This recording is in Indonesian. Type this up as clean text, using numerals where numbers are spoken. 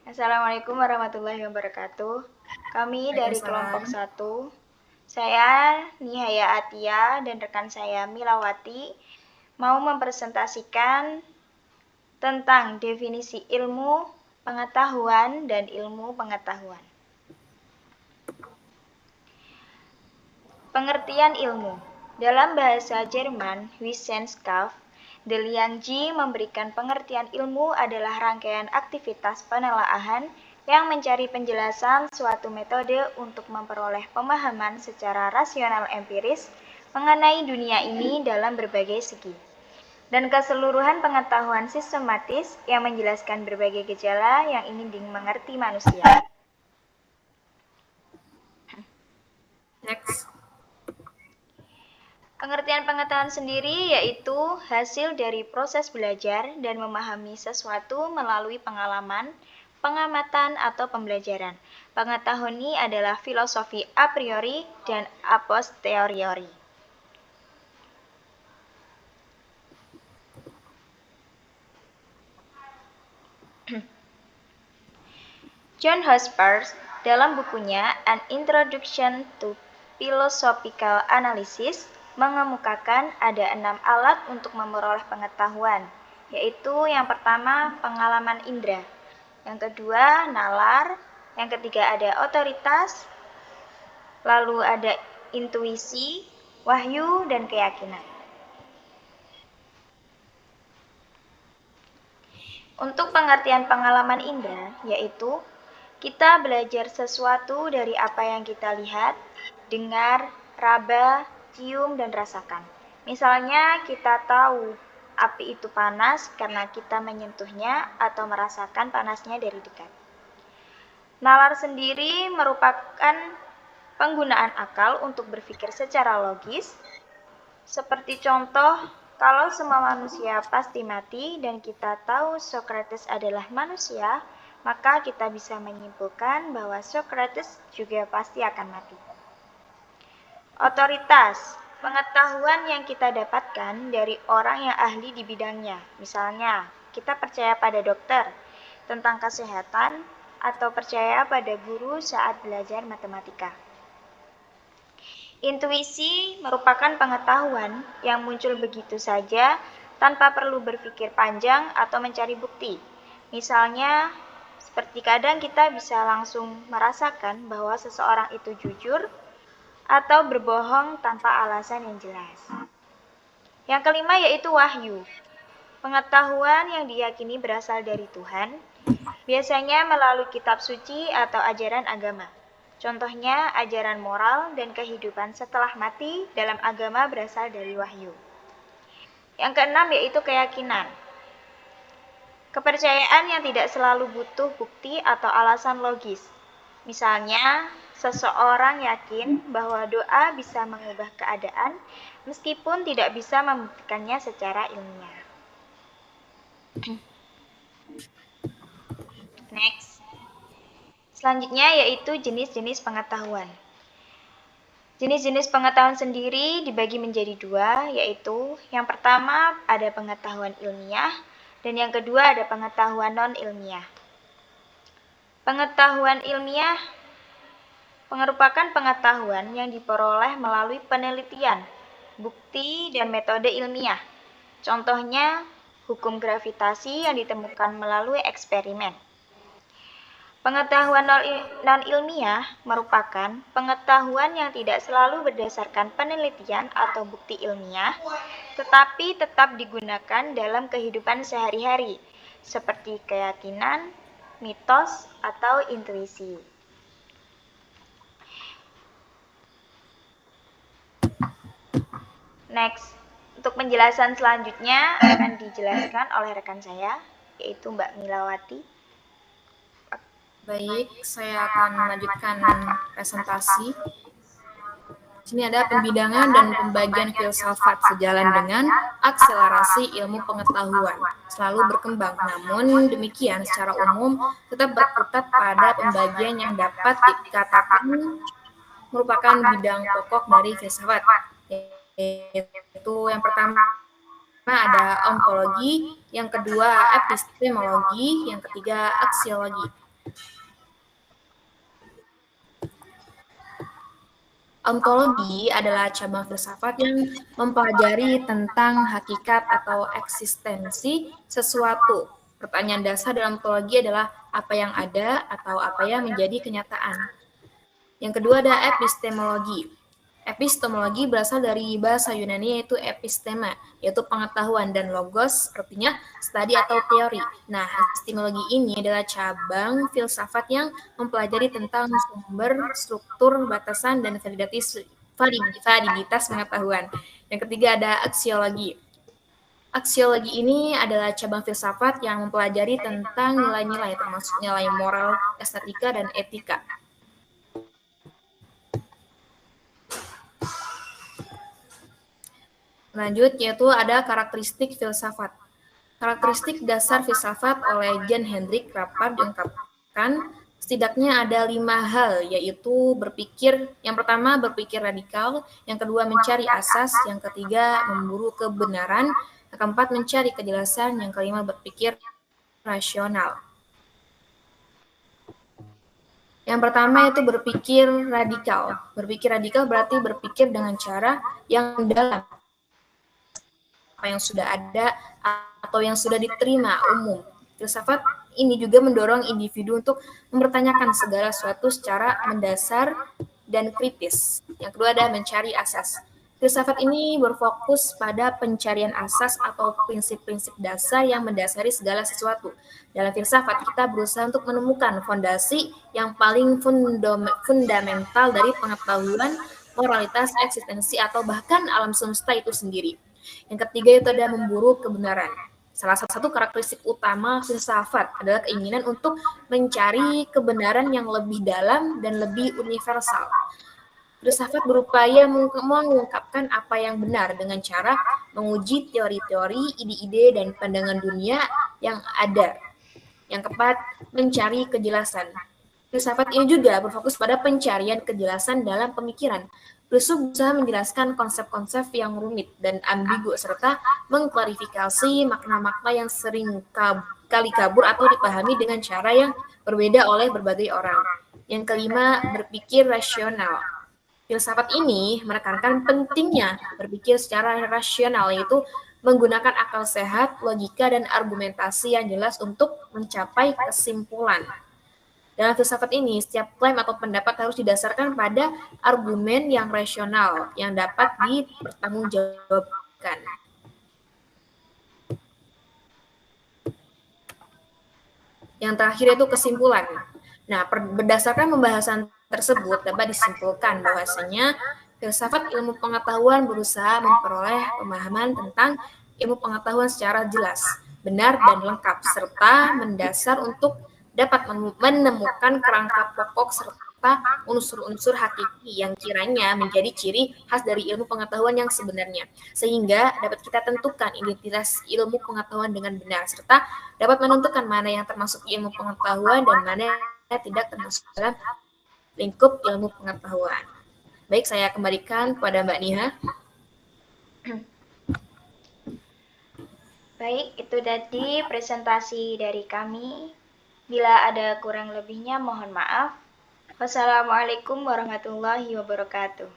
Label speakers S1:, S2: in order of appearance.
S1: Assalamualaikum warahmatullahi wabarakatuh. Kami dari kelompok
S2: Waalaikumsalam.
S1: 1, saya Nihaya Atia dan rekan saya Milawati mau mempresentasikan tentang definisi ilmu pengetahuan dan ilmu pengetahuan. Pengertian ilmu. Dalam bahasa Jerman, Wissenschaft, Deliangji memberikan pengertian ilmu adalah rangkaian aktivitas penelaahan yang mencari penjelasan suatu metode untuk memperoleh pemahaman secara rasional empiris mengenai dunia ini dalam berbagai segi, dan keseluruhan pengetahuan sistematis yang menjelaskan berbagai gejala yang ingin dimengerti manusia.
S2: Next.
S1: Pengertian pengetahuan sendiri yaitu hasil dari proses belajar dan memahami sesuatu melalui pengalaman, pengamatan, atau pembelajaran. Pengetahuan ini adalah filosofi a priori dan a posteriori. John Hospers dalam bukunya An Introduction to Philosophical Analysis mengemukakan ada 6 alat untuk memperoleh pengetahuan, yaitu yang pertama pengalaman indera, yang kedua nalar, yang ketiga ada otoritas, lalu ada intuisi, wahyu, dan keyakinan. Untuk pengertian pengalaman indera, yaitu kita belajar sesuatu dari apa yang kita lihat, dengar, raba, cium, dan rasakan. Misalnya kita tahu api itu panas karena kita menyentuhnya atau merasakan panasnya dari dekat. Nalar sendiri merupakan penggunaan akal untuk berpikir secara logis. Seperti contoh, kalau semua manusia pasti mati dan kita tahu Socrates adalah manusia, maka kita bisa menyimpulkan bahwa Socrates juga pasti akan mati. Otoritas, pengetahuan yang kita dapatkan dari orang yang ahli di bidangnya. Misalnya, kita percaya pada dokter tentang kesehatan atau percaya pada guru saat belajar matematika. Intuisi merupakan pengetahuan yang muncul begitu saja tanpa perlu berpikir panjang atau mencari bukti. Misalnya, seperti kadang kita bisa langsung merasakan bahwa seseorang itu jujur atau berbohong tanpa alasan yang jelas. Yang kelima yaitu wahyu. Pengetahuan yang diyakini berasal dari Tuhan, biasanya melalui kitab suci atau ajaran agama. Contohnya, ajaran moral dan kehidupan setelah mati dalam agama berasal dari wahyu. Yang keenam yaitu keyakinan. Kepercayaan yang tidak selalu butuh bukti atau alasan logis. Misalnya, seseorang yakin bahwa doa bisa mengubah keadaan meskipun tidak bisa membuktikannya secara ilmiah. Next. Selanjutnya yaitu jenis-jenis pengetahuan. Jenis-jenis pengetahuan sendiri dibagi menjadi dua, yaitu yang pertama ada pengetahuan ilmiah dan yang kedua ada pengetahuan non-ilmiah. Pengetahuan ilmiah merupakan pengetahuan yang diperoleh melalui penelitian, bukti, dan metode ilmiah. Contohnya, hukum gravitasi yang ditemukan melalui eksperimen. Pengetahuan non-ilmiah merupakan pengetahuan yang tidak selalu berdasarkan penelitian atau bukti ilmiah, tetapi tetap digunakan dalam kehidupan sehari-hari, seperti keyakinan, mitos, atau intuisi. Next, untuk penjelasan selanjutnya akan dijelaskan oleh rekan saya, yaitu Mbak Milawati.
S2: Baik, saya akan melanjutkan presentasi. Di sini ada pembidangan dan pembagian filsafat sejalan dengan akselerasi ilmu pengetahuan selalu berkembang. Namun demikian secara umum tetap berkutat pada pembagian yang dapat dikatakan merupakan bidang pokok dari filsafat, yaitu yang pertama ada ontologi, yang kedua epistemologi, yang ketiga aksiologi. Ontologi adalah cabang filsafat yang mempelajari tentang hakikat atau eksistensi sesuatu. Pertanyaan dasar dalam ontologi adalah apa yang ada atau apa yang menjadi kenyataan. Yang kedua ada epistemologi. Epistemologi berasal dari bahasa Yunani yaitu epistema, yaitu pengetahuan, dan logos artinya studi atau teori. Nah, epistemologi ini adalah cabang filsafat yang mempelajari tentang sumber, struktur, batasan, dan validitas pengetahuan. Yang ketiga ada aksiologi. Aksiologi ini adalah cabang filsafat yang mempelajari tentang nilai-nilai, termasuk nilai moral, estetika, dan etika. Lanjut, yaitu ada karakteristik filsafat. Karakteristik dasar filsafat oleh Jan Hendrik Rapart diungkapkan setidaknya ada 5 hal, yaitu berpikir, yang pertama berpikir radikal, yang kedua mencari asas, yang ketiga memburu kebenaran, yang keempat mencari kejelasan, yang kelima berpikir rasional. Yang pertama itu berpikir radikal. Berpikir radikal berarti berpikir dengan cara yang dalam, apa yang sudah ada atau yang sudah diterima umum. Filsafat ini juga mendorong individu untuk mempertanyakan segala sesuatu secara mendasar dan kritis. Yang kedua adalah mencari asas. Filsafat ini berfokus pada pencarian asas atau prinsip-prinsip dasar yang mendasari segala sesuatu. Dalam filsafat, kita berusaha untuk menemukan fondasi yang paling fundamental dari pengetahuan, moralitas, eksistensi, atau bahkan alam semesta itu sendiri. Yang ketiga itu ada memburu kebenaran. Salah satu karakteristik utama filsafat adalah keinginan untuk mencari kebenaran yang lebih dalam dan lebih universal. Filsafat berupaya mengungkapkan apa yang benar dengan cara menguji teori-teori, ide-ide, dan pandangan dunia yang ada. Yang keempat, mencari kejelasan. Filsafat ini juga berfokus pada pencarian kejelasan dalam pemikiran. Filsuf berusaha menjelaskan konsep-konsep yang rumit dan ambigu serta mengklarifikasi makna-makna yang sering kali kabur atau dipahami dengan cara yang berbeda oleh berbagai orang. Yang kelima, berpikir rasional. Filsafat ini menekankan pentingnya berpikir secara rasional, yaitu menggunakan akal sehat, logika, dan argumentasi yang jelas untuk mencapai kesimpulan. Dalam filsafat ini, setiap klaim atau pendapat harus didasarkan pada argumen yang rasional yang dapat dipertanggungjawabkan. Yang terakhir itu kesimpulan. Nah, berdasarkan pembahasan tersebut dapat disimpulkan bahwasanya filsafat ilmu pengetahuan berusaha memperoleh pemahaman tentang ilmu pengetahuan secara jelas, benar, dan lengkap, serta mendasar untuk dapat menemukan kerangka pokok serta unsur-unsur hakiki yang kiranya menjadi ciri khas dari ilmu pengetahuan yang sebenarnya, sehingga dapat kita tentukan identitas ilmu pengetahuan dengan benar, serta dapat menentukan mana yang termasuk ilmu pengetahuan dan mana yang tidak termasuk dalam lingkup ilmu pengetahuan. Baik, saya kembalikan kepada Mbak Niha.
S1: Baik, itu tadi presentasi dari kami. Bila ada kurang lebihnya, mohon maaf. Wassalamualaikum warahmatullahi wabarakatuh.